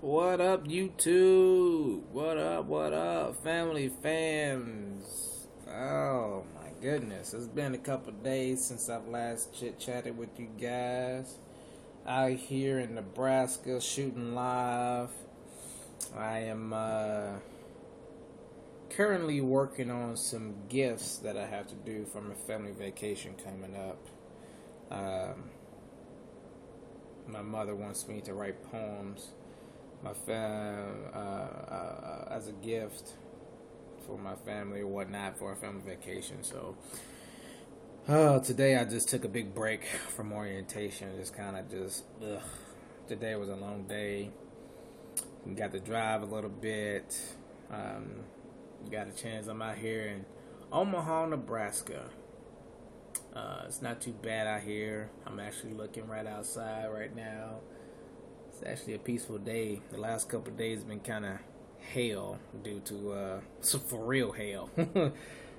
What up, YouTube? What up, family fans? Oh my goodness, it's been a couple days since I've last chit chatted with you guys. Out here in Nebraska shooting live. I am currently working on some gifts that I have to do for my family vacation coming up. Um, my mother wants me to write poems as a gift for my family or whatnot for a family vacation. So today I just took a big break from orientation. Just kind of just ugh. Today was a long day. Got to drive a little bit. Got a chance. I'm out here in Omaha, Nebraska. It's not too bad out here. I'm actually looking right outside right now. It's actually a peaceful day. The last couple of days have been kind of hail due to some for real hail.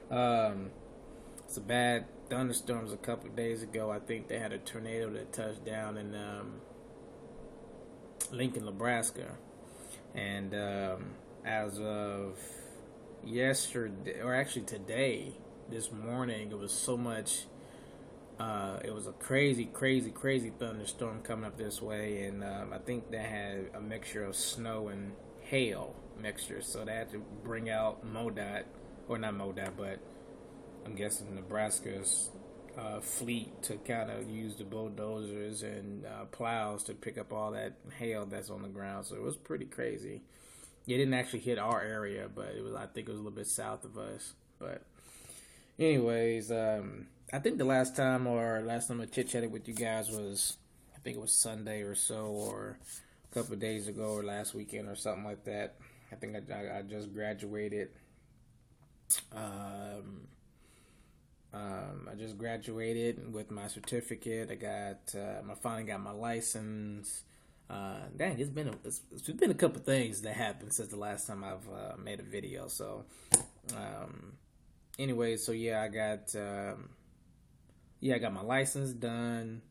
Some bad thunderstorms a couple of days ago. I think they had a tornado that touched down in Lincoln, Nebraska, and as of yesterday, or actually today, this morning, it was so much. It was a crazy thunderstorm coming up this way, and I think they had a mixture of snow and hail mixture, so they had to bring out MoDOT, or not MoDOT, but I'm guessing Nebraska's fleet to kind of use the bulldozers and plows to pick up all that hail that's on the ground. So it was pretty crazy. It didn't actually hit our area, but it was. I think it was a little bit south of us, but. Anyways, I think the last time I chit chatted with you guys was, I think it was Sunday or so, or a couple of days ago, or last weekend, or something like that. I think I just graduated. I just graduated with my certificate. I finally got my license. Dang, it's been a couple things that happened since the last time I've made a video. So. Anyway, so I got my license done.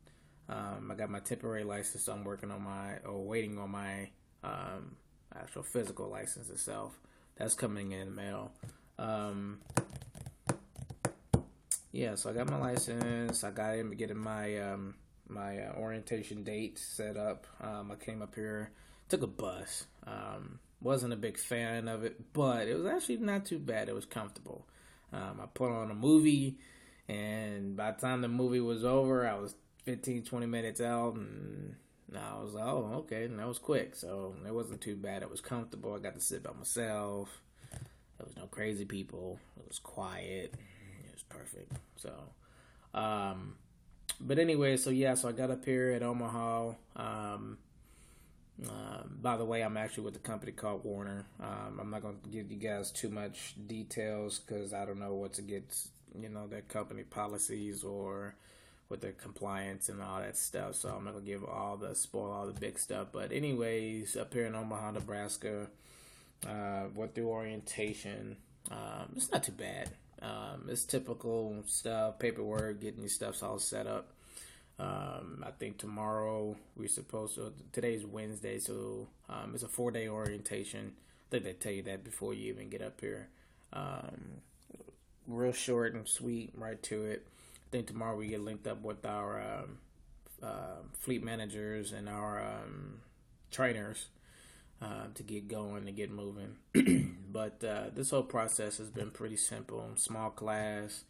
I got my temporary license. So I'm waiting on my actual physical license itself. That's coming in the mail. So I got my license. I got in getting my orientation date set up. I came up here, took a bus. Wasn't a big fan of it, but it was actually not too bad. It was comfortable. I put on a movie, and by the time the movie was over, I was 15, 20 minutes out, and I was like, oh, okay, and that was quick, so it wasn't too bad. It was comfortable. I got to sit by myself. There was no crazy people. It was quiet. It was perfect. So, but anyway, so I got up here at Omaha. By the way, I'm actually with a company called Warner. I'm not going to give you guys too much details because I don't know what's against, their company policies or with their compliance and all that stuff. So I'm not going to spoil all the big stuff. But anyways, up here in Omaha, Nebraska, went through orientation. It's not too bad. It's typical stuff, paperwork, getting your stuff all set up. I think tomorrow today's Wednesday, so it's a 4-day orientation. I think they tell you that before you even get up here. Real short and sweet, right to it. I think tomorrow we get linked up with our fleet managers and our trainers to get going and get moving. But this whole process has been pretty simple. Small class.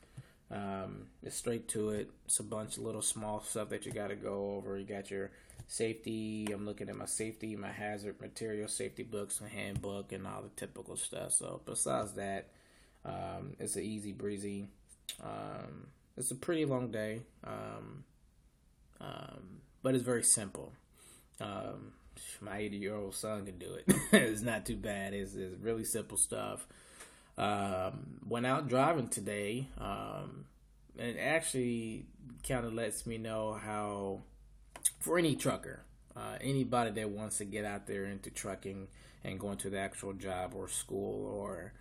It's straight to it. It's a bunch of little small stuff that you got to go over. You got your safety. I'm looking at my safety, my hazard material, safety books, and handbook, and all the typical stuff. So besides that, it's an easy breezy. It's a pretty long day, but it's very simple. My 80-year-old son can do it. It's not too bad. It's really simple stuff. Went out driving today, and it actually kind of lets me know how, for any trucker, anybody that wants to get out there into trucking and going to the actual job or school or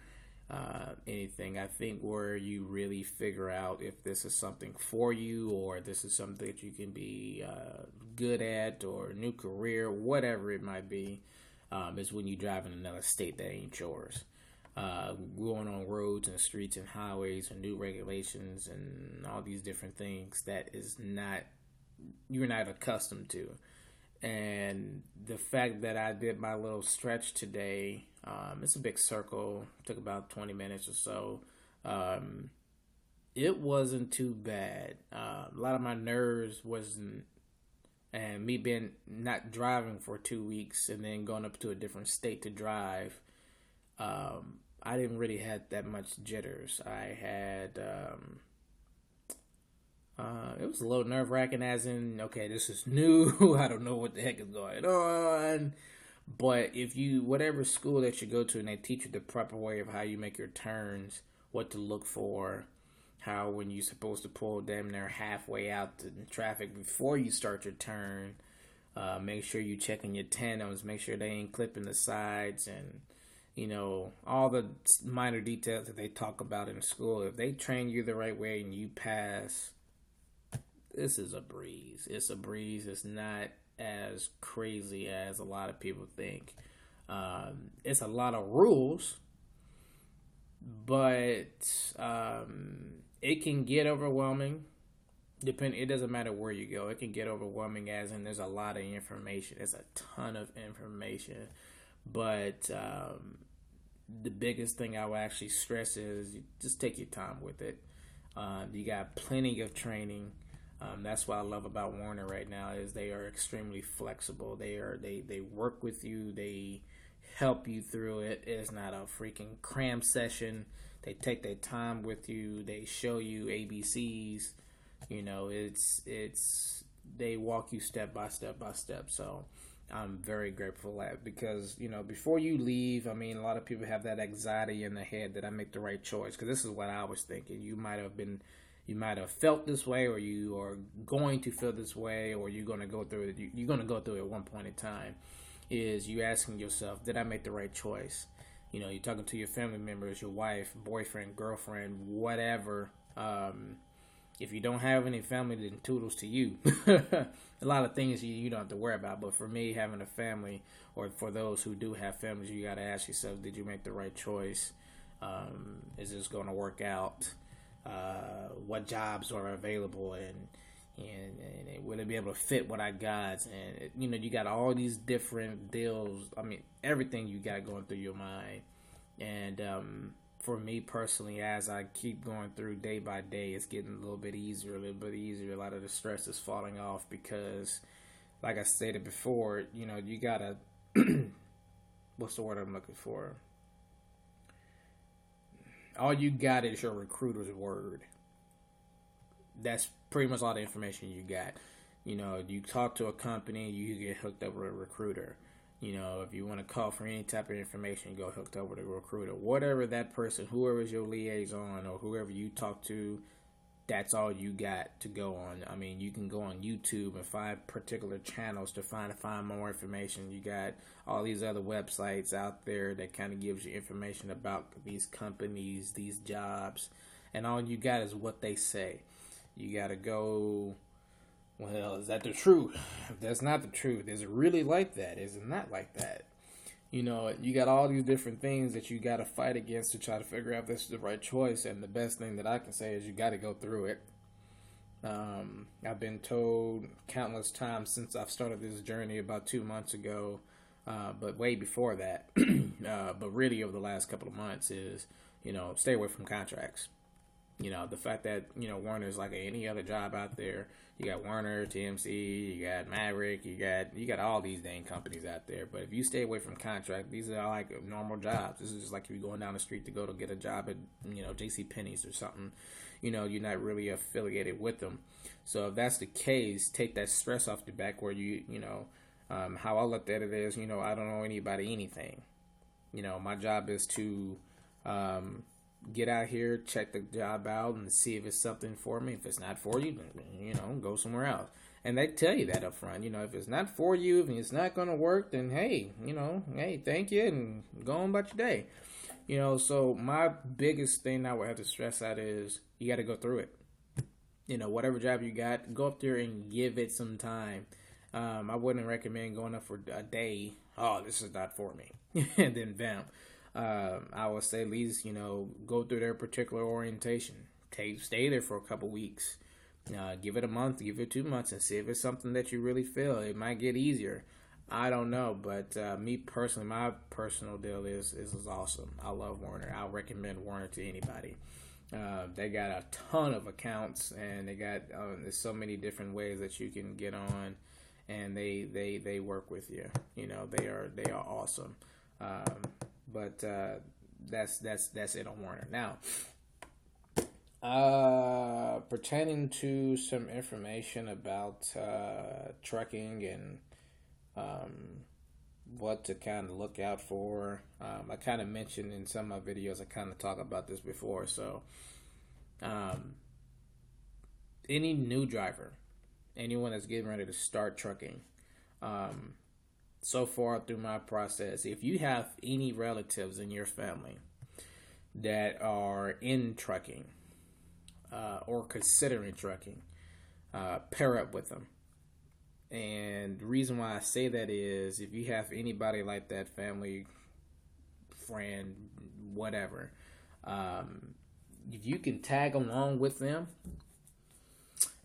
anything, I think where you really figure out if this is something for you or this is something that you can be good at or new career, whatever it might be. is when you drive in another state that ain't yours. Going on roads and streets and highways and new regulations and all these different things that is not, you're not accustomed to. And the fact that I did my little stretch today, it's a big circle, took about 20 minutes or so. It wasn't too bad. A lot of my nerves wasn't, and me being not driving for 2 weeks and then going up to a different state to drive, I didn't really have that much jitters. I had, it was a little nerve wracking, as in, okay, this is new. I don't know what the heck is going on. But if you, whatever school that you go to, and they teach you the proper way of how you make your turns, what to look for, how when you're supposed to pull them, they're halfway out to traffic before you start your turn. Make sure you checking your tandems, make sure they ain't clipping the sides, and all the minor details that they talk about in school. If they train you the right way and you pass, this is a breeze. It's a breeze. It's not as crazy as a lot of people think. It's a lot of rules, but it can get overwhelming. It doesn't matter where you go. It can get overwhelming, as in there's a lot of information. There's a ton of information. But the biggest thing I would actually stress is you just take your time with it. You got plenty of training. That's what I love about Warner right now, is they are extremely flexible. They work with you. They help you through it. It's not a freaking cram session. They take their time with you. They show you ABCs. They walk you step by step by step. So I'm very grateful at, because before you leave, a lot of people have that anxiety in their head that I make the right choice, because this is what I was thinking. You might have felt this way, or you are going to feel this way, or you're going to go through it. You're going to go through it at one point in time. Is you asking yourself, did I make the right choice? You're talking to your family members, your wife, boyfriend, girlfriend, whatever. If you don't have any family, then toodles to you. A lot of things you don't have to worry about. But for me, having a family, or for those who do have families, you got to ask yourself, did you make the right choice? Is this going to work out? What jobs are available, and will it be able to fit what I got? And you got all these different deals. Everything you got going through your mind. And for me personally, as I keep going through day by day, it's getting a little bit easier. A lot of the stress is falling off, because, like I stated before, you gotta what's the word I'm looking for? All you got is your recruiter's word. That's pretty much all the information you got. You talk to a company, you get hooked up with a recruiter. If you want to call for any type of information, you go hooked up with a recruiter. Whatever that person, whoever is your liaison, or whoever you talk to, that's all you got to go on. You can go on YouTube and find particular channels to find more information. You got all these other websites out there that kind of gives you information about these companies, these jobs, and all you got is what they say. You got to go, well, is that the truth? If that's not the truth, is it really like that? Is it not like that? You got all these different things that you got to fight against to try to figure out if this is the right choice. And the best thing that I can say is you got to go through it. I've been told countless times since I've started this journey about 2 months ago, but way before that, but really over the last couple of months, is, stay away from contracts. The fact that, Warner is like any other job out there. You got Warner, TMC, you got Maverick, you got all these dang companies out there. But if you stay away from contract, these are like normal jobs. This is just like if you're going down the street to go to get a job at, JC Penney's or something. You're not really affiliated with them. So if that's the case, take that stress off your back, where how I looked at it is, I don't owe anybody anything. My job is to get out here, check the job out, and see if it's something for me. If it's not for you, then, go somewhere else. And they tell you that up front. If it's not for you, if it's not going to work, then hey, thank you, and go on about your day. So my biggest thing I would have to stress out is you got to go through it. Whatever job you got, go up there and give it some time. I wouldn't recommend going up for a day. Oh, this is not for me. And then vamp. I would say at least, go through their particular orientation. Stay there for a couple weeks. Give it a month, give it 2 months, and see if it's something that you really feel. It might get easier. I don't know, but me personally, my personal deal is awesome. I love Warner. I'll recommend Warner to anybody. They got a ton of accounts, and they got there's so many different ways that you can get on, and they work with you. They are awesome. But that's it on Warner now. Pertaining to some information about trucking and what to kind of look out for. I kind of mentioned in some of my videos, I kind of talked about this before. So, any new driver, anyone that's getting ready to start trucking, so far through my process, if you have any relatives in your family that are in trucking or considering trucking, pair up with them. And the reason why I say that is if you have anybody like that, family, friend, whatever, if you can tag along with them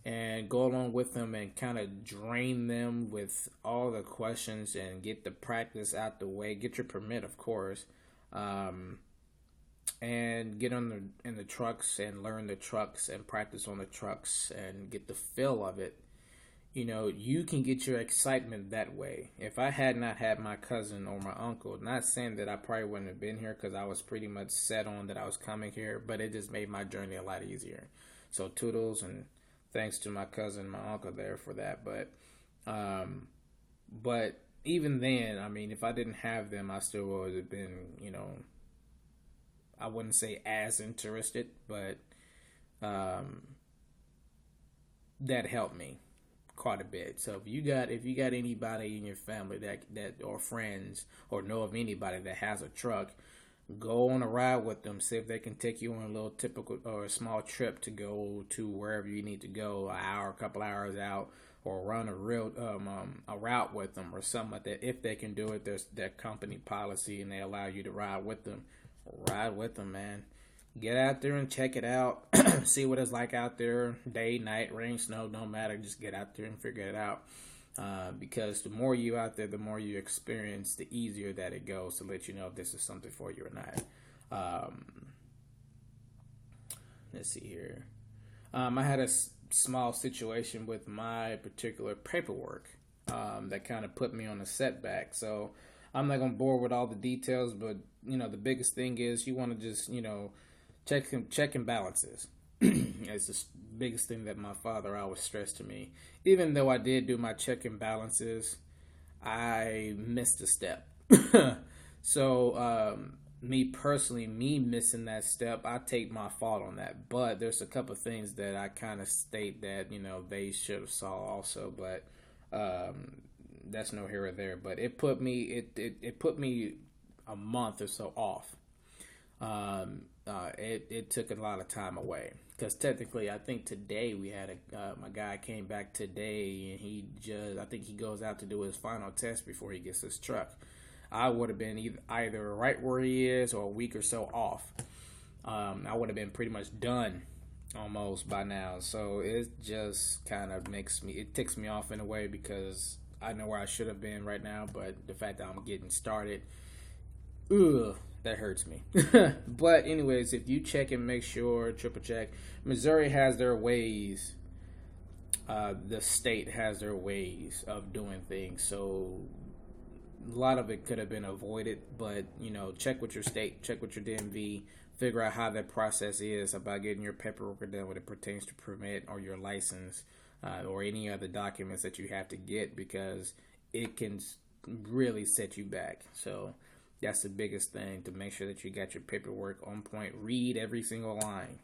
and go along with them and kind of drain them with all the questions and get the practice out the way, get your permit, of course, and get in the trucks and learn the trucks and practice on the trucks and get the feel of it. You can get your excitement that way. If I had not had my cousin or my uncle, not saying that I probably wouldn't have been here because I was pretty much set on that I was coming here, but it just made my journey a lot easier. So toodles and thanks to my cousin and my uncle there for that. But even then, I mean, if I didn't have them, I still would have been, I wouldn't say as interested, but that helped me quite a bit. So if you got anybody in your family that or friends or know of anybody that has a truck, go on a ride with them. See if they can take you on a little typical or a small trip to go to wherever you need to go, an hour, a couple hours out, or run a route with them or something like that. If they can do it, there's their company policy and they allow you to ride with them. Ride with them, man. Get out there and check it out. See what it's like out there. Day, night, rain, snow, don't matter. Just get out there and figure it out. Because the more you out there, the more you experience, the easier that it goes to let you know if this is something for you or not. Let's see here. I had a small situation with my particular paperwork that kind of put me on a setback. So I'm not going to bore with all the details, but, the biggest thing is you want to just, check and balances. It's the biggest thing that my father always stressed to me. Even though I did do my check and balances, I missed a step. So, me personally, me missing that step, I take my fault on that. But there's a couple of things that I kind of state that, they should have saw also. But that's no here or there. But it put me a month or so off. It took a lot of time away because technically I think today we had my guy came back today and I think he goes out to do his final test before he gets his truck. I would have been either right where he is or a week or so off. I would have been pretty much done almost by now. So it just kind of ticks me off in a way because I know where I should have been right now, but the fact that I'm getting started, that hurts me. But anyways, if you check and make sure, triple check, Missouri has their ways. The state has their ways of doing things. So a lot of it could have been avoided, but check with your state, check with your DMV, figure out how that process is about getting your paperwork done when it pertains to permit or your license or any other documents that you have to get, because it can really set you back. So that's the biggest thing, to make sure that you got your paperwork on point. Read every single line.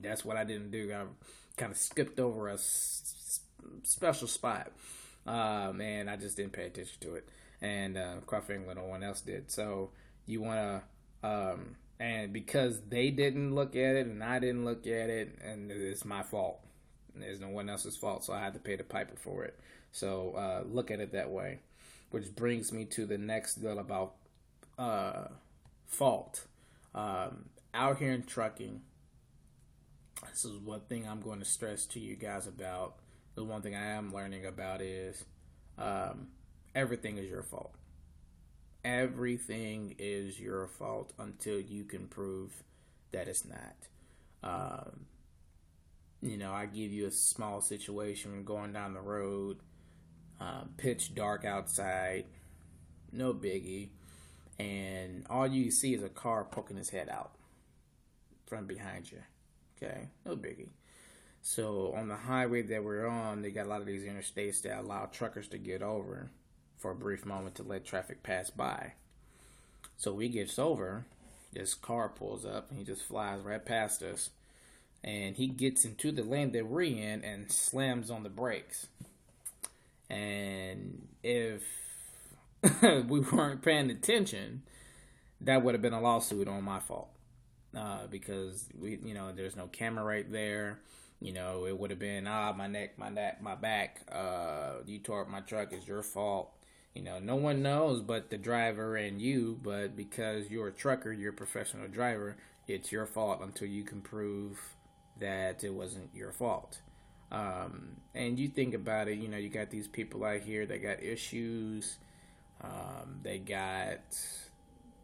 That's what I didn't do. I kind of skipped over a special spot. And I just didn't pay attention to it. And quite frankly, no one else did. So you want to, and because they didn't look at it and I didn't look at it, and it's my fault. There's no one else's fault, so I had to pay the piper for it. So look at it that way. Which brings me to the next deal about fault. Out here in trucking, this is one thing I'm going to stress to you guys about. The one thing I am learning about is everything is your fault. Everything is your fault until you can prove that it's not. I give you a small situation going down the road, pitch dark outside, no biggie, and all you see is a car poking his head out from behind you. Okay, no biggie. So on the highway that we're on, they got a lot of these interstates that allow truckers to get over for a brief moment to let traffic pass by. So we gets over, this car pulls up and he just flies right past us. And he gets into the lane that we're in and slams on the brakes. And if we weren't paying attention, that would have been a lawsuit on my fault. Because there's no camera right there. It would have been, my neck, my back. You tore up my truck, it's your fault. No one knows but the driver and you, but because you're a trucker, you're a professional driver, it's your fault until you can prove that it wasn't your fault. And you think about it, you got these people out here that got issues. They got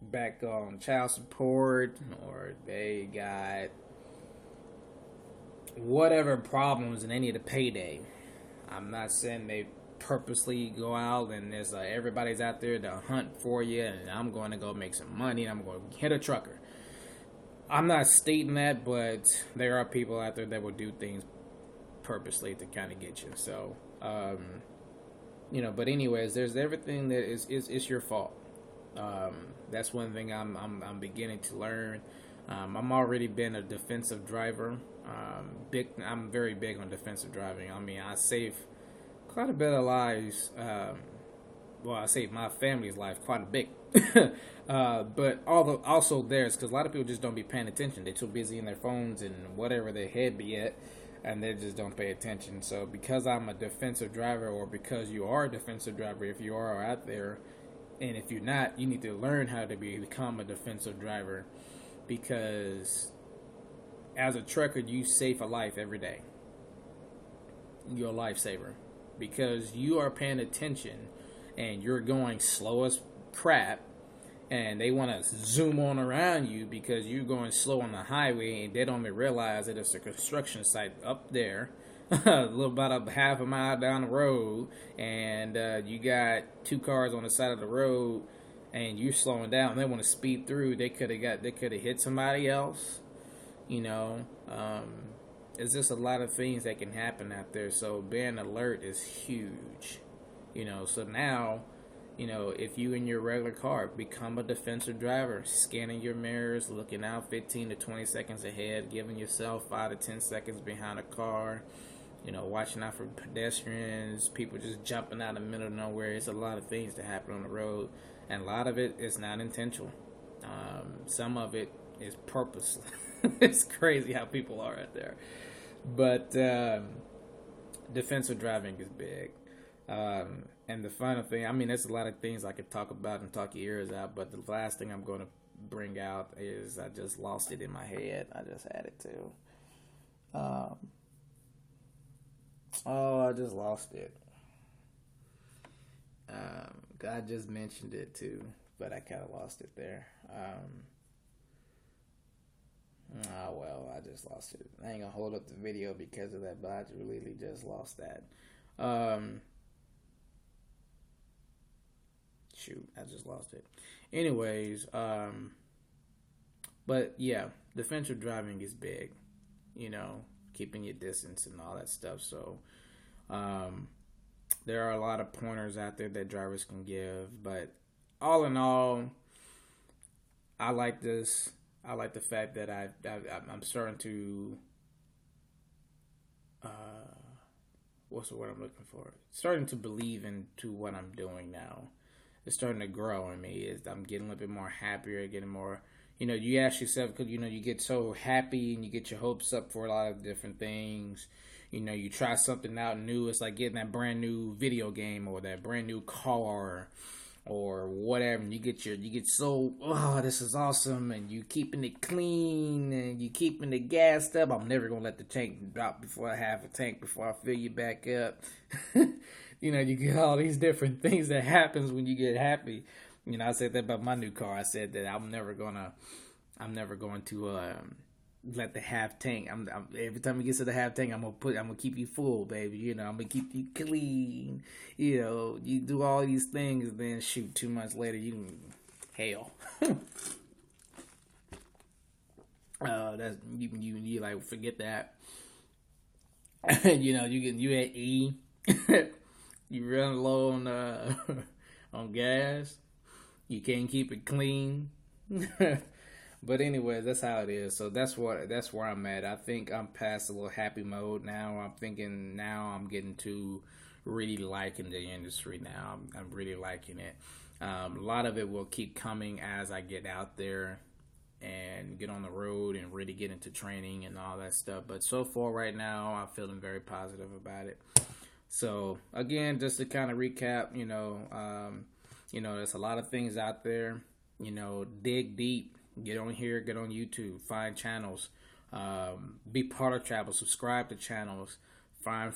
back on child support, or they got whatever problems and they need a payday. I'm not saying they purposely go out and there's everybody's out there to hunt for you and I'm going to go make some money and I'm going to hit a trucker. I'm not stating that, but there are people out there that will do things purposely to kind of get you. So, but anyways, there's everything that is your fault. That's one thing I'm beginning to learn. I'm already been a defensive driver. I'm very big on defensive driving. I mean, I save quite a bit of lives. I saved my family's life quite a bit. But also theirs, because a lot of people just don't be paying attention. They're too busy in their phones and whatever their head be at, and they just don't pay attention. So because I'm a defensive driver, or because you are a defensive driver, if you are out there, and if you're not, you need to learn how to become a defensive driver, because as a trucker, you save a life every day. You're a lifesaver because you are paying attention and you're going slow as crap, and they want to zoom on around you because you're going slow on the highway, and they don't even realize that it's a construction site up there about a half a mile down the road, and you got two cars on the side of the road and you're slowing down. They want to speed through. They could have hit somebody else. It's just a lot of things that can happen out there. So being alert is huge. So now, if you in your regular car, become a defensive driver, scanning your mirrors, looking out 15 to 20 seconds ahead, giving yourself 5 to 10 seconds behind a car, watching out for pedestrians, people just jumping out in the middle of nowhere. It's a lot of things that happen on the road, and a lot of it is not intentional. Some of it is purposely. It's crazy how people are out there. But defensive driving is big. And the final thing, there's a lot of things I could talk about and talk your ears out, but the last thing I'm going to bring out is I just lost it in my head. I just had it too. I just lost it. I just mentioned it too, but I kind of lost it there. I just lost it. I ain't gonna hold up the video because of that, but I really just lost that. Shoot, I just lost it. Anyways, but yeah, defensive driving is big, keeping your distance and all that stuff. So, there are a lot of pointers out there that drivers can give, but all in all, I like this. I like the fact that I'm starting to, what's the word I'm looking for? Starting to believe into what I'm doing now. It's starting to grow in me. I'm getting a little bit more happier, getting more, you ask yourself, because, you get so happy and you get your hopes up for a lot of different things. You know, you try something out new. It's like getting that brand new video game or that brand new car or whatever. And you get so, oh, this is awesome, and you keeping it clean and you keeping it gassed up. I'm never gonna let the tank drop before I have a tank before I fill you back up. You know, you get all these different things that happens when you get happy. You know, I said that about my new car. I said that I'm never going to let the half tank. Every time it gets to the half tank, I'm gonna keep you full, baby. You know, I'm gonna keep you clean. You know, you do all these things, and then shoot, 2 months later, hell. That's you like forget that. You know, you at E. You run low on on gas. You can't keep it clean. But anyways, that's how it is. So that's where I'm at. I think I'm past a little happy mode now. I'm thinking now I'm getting to really liking the industry now. I'm really liking it. A lot of it will keep coming as I get out there and get on the road and really get into training and all that stuff. But so far right now, I'm feeling very positive about it. So again, just to kind of recap, there's a lot of things out there. You know, dig deep. Get on here, get on YouTube, find channels, be part of travel, subscribe to channels, find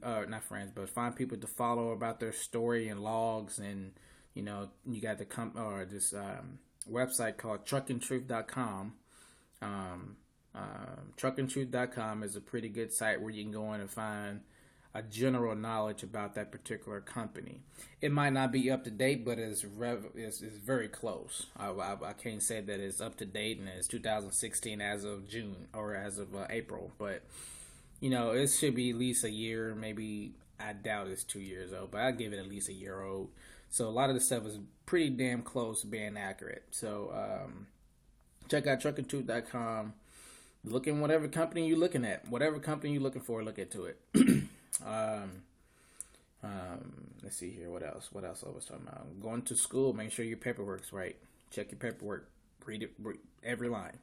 not friends, but find people to follow about their story and logs. And, you know, you got this website called truckandtruth.com. Truckandtruth.com is a pretty good site where you can go in and find a general knowledge about that particular company. It might not be up to date, but it's very close. I can't say that it's up to date and it's 2016 as of June or as of April, but you know, it should be at least a year. Maybe I doubt it's 2 years old, but I'd give it at least a year old. So a lot of the stuff is pretty damn close to being accurate. So check out truckandtruth.com. Look in whatever company you're looking at, whatever company you're looking for, look into it. Let's see here. What else I was talking about? Going to school. Make sure your paperwork's right. Check your paperwork. Read it, every line.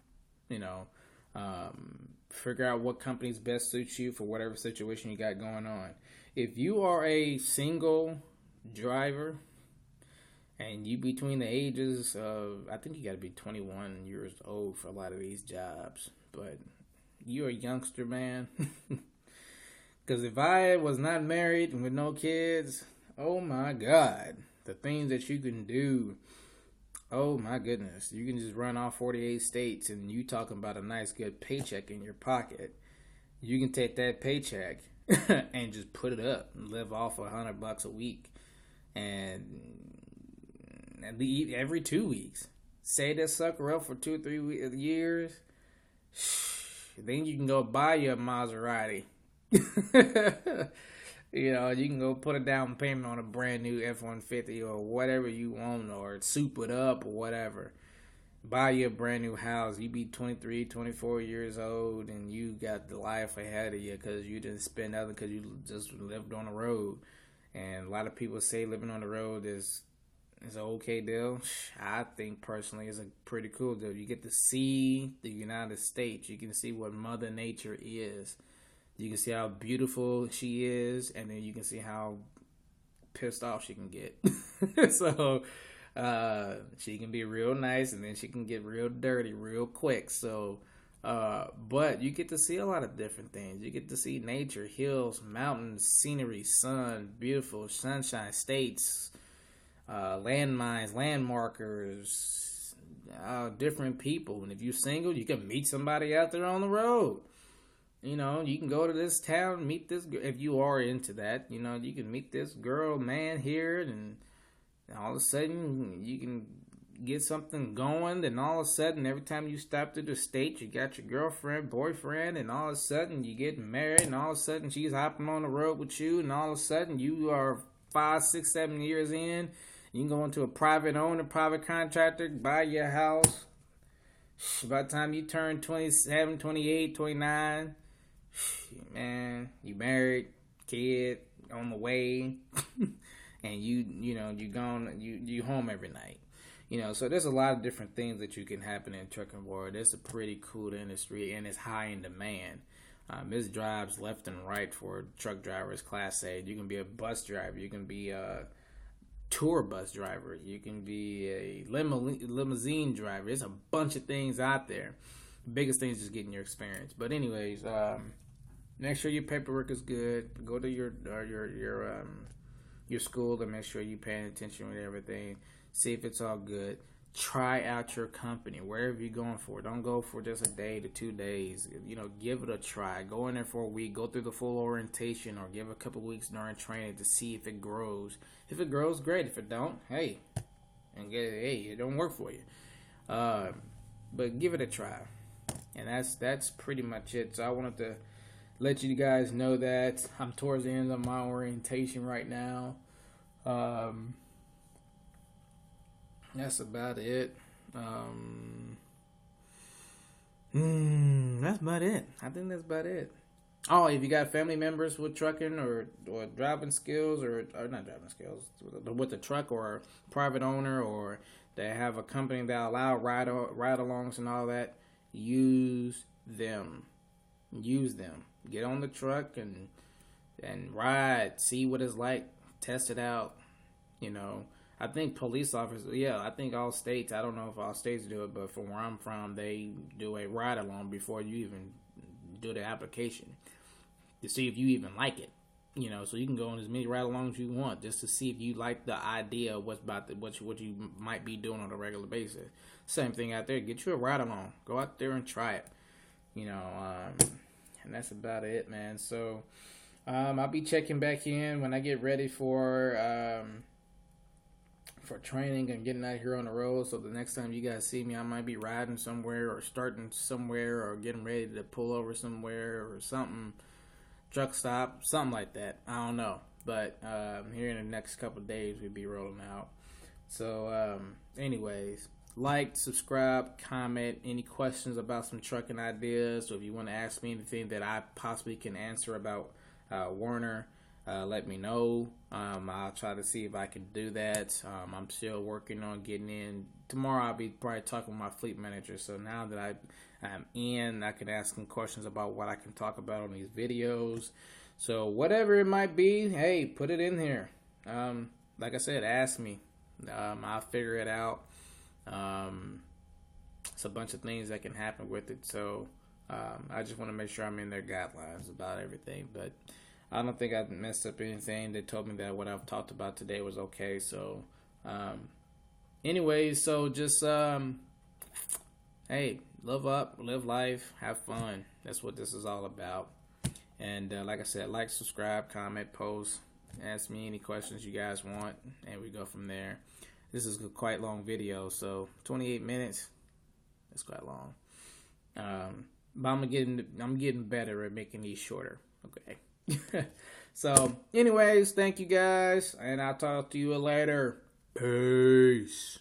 You know, figure out what companies best suits you for whatever situation you got going on. If you are a single driver and you between the ages of, I think you got to be 21 years old for a lot of these jobs, but you're a youngster, man. Because if I was not married and with no kids, oh my God, the things that you can do, oh my goodness. You can just run off 48 states and you talking about a nice good paycheck in your pocket. You can take that paycheck and just put it up and live off $100 a week. And every 2 weeks. Say that sucker up for 2 or 3 years. Then you can go buy your Maserati. You know, you can go put a down payment on a brand new F-150 or whatever you want, or soup it up or whatever. Buy you a brand new house. You be 23, 24 years old and you got the life ahead of you because you didn't spend nothing because you just lived on the road. And a lot of people say living on the road is an okay deal. I think personally it's a pretty cool deal. You get to see the United States. You can see what Mother Nature is. You can see how beautiful she is, and then you can see how pissed off she can get. So she can be real nice, and then she can get real dirty real quick. So, but you get to see a lot of different things. You get to see nature, hills, mountains, scenery, sun, beautiful sunshine, states, landmines, landmarkers, different people. And if you're single, you can meet somebody out there on the road. You know, you can go to this town, meet this girl. If you are into that, you know, you can meet this girl, man, here, and all of a sudden you can get something going. Then all of a sudden, every time you stop to the state, you got your girlfriend, boyfriend, and all of a sudden you get married, and all of a sudden she's hopping on the road with you, and all of a sudden you are 5, 6, 7 years in. You can go into a private owner, private contractor, buy your house. By the time you turn 27, 28, 29, man, you married, kid on the way, and you home every night. You know, so there's a lot of different things that you can happen in trucking world. It's a pretty cool industry, and it's high in demand. This drives left and right for truck drivers, Class A. You can be a bus driver. You can be a tour bus driver. You can be a limousine driver. There's a bunch of things out there. The biggest thing is just getting your experience. But anyways, make sure your paperwork is good. Go to your school to make sure you're paying attention with everything. See if it's all good. Try out your company wherever you're going for. Don't go for just a day to 2 days. Give it a try. Go in there for a week. Go through the full orientation, or give a couple weeks during training to see if it grows. If it grows, great. If it don't, hey, it don't work for you. But give it a try, and that's pretty much it. So I wanted to let you guys know that I'm towards the end of my orientation right now. That's about it. That's about it. I think that's about it. Oh, if you got family members with trucking or driving skills, or not driving skills, with a truck or a private owner, or they have a company that allow ride-alongs and all that, use them. Use them. Get on the truck and ride. See what it's like. Test it out. I think police officers, I think all states, I don't know if all states do it, but from where I'm from, they do a ride-along before you even do the application to see if you even like it. So you can go on as many ride-alongs as you want just to see if you like the idea of what you might be doing on a regular basis. Same thing out there. Get you a ride-along. Go out there and try it. And that's about it, man. So I'll be checking back in when I get ready for training and getting out here on the road. So the next time you guys see me, I might be riding somewhere or starting somewhere or getting ready to pull over somewhere or something, truck stop, something like that. I don't know. But here in the next couple of days, we'll be rolling out. So anyways, like, subscribe, comment, any questions about some trucking ideas, or if you want to ask me anything that I possibly can answer about Werner, let me know. I'll try to see if I can do that. I'm still working on getting in. Tomorrow I'll be probably talking with my fleet manager. So now that I'm in, I can ask him questions about what I can talk about on these videos. So whatever it might be, hey, put it in here. Like I said, ask me. I'll figure it out. It's a bunch of things that can happen with it. So I just want to make sure I'm in their guidelines about everything. But I don't think I messed up anything. They told me that what I've talked about today was okay. So, anyways, so just, hey, love up, live life, have fun. That's what this is all about. And like I said, like, subscribe, comment, post, ask me any questions you guys want, and we go from there. This is a quite long video, so 28 minutes. That's quite long. But I'm getting better at making these shorter. Okay. So, anyways, thank you guys, and I'll talk to you later. Peace.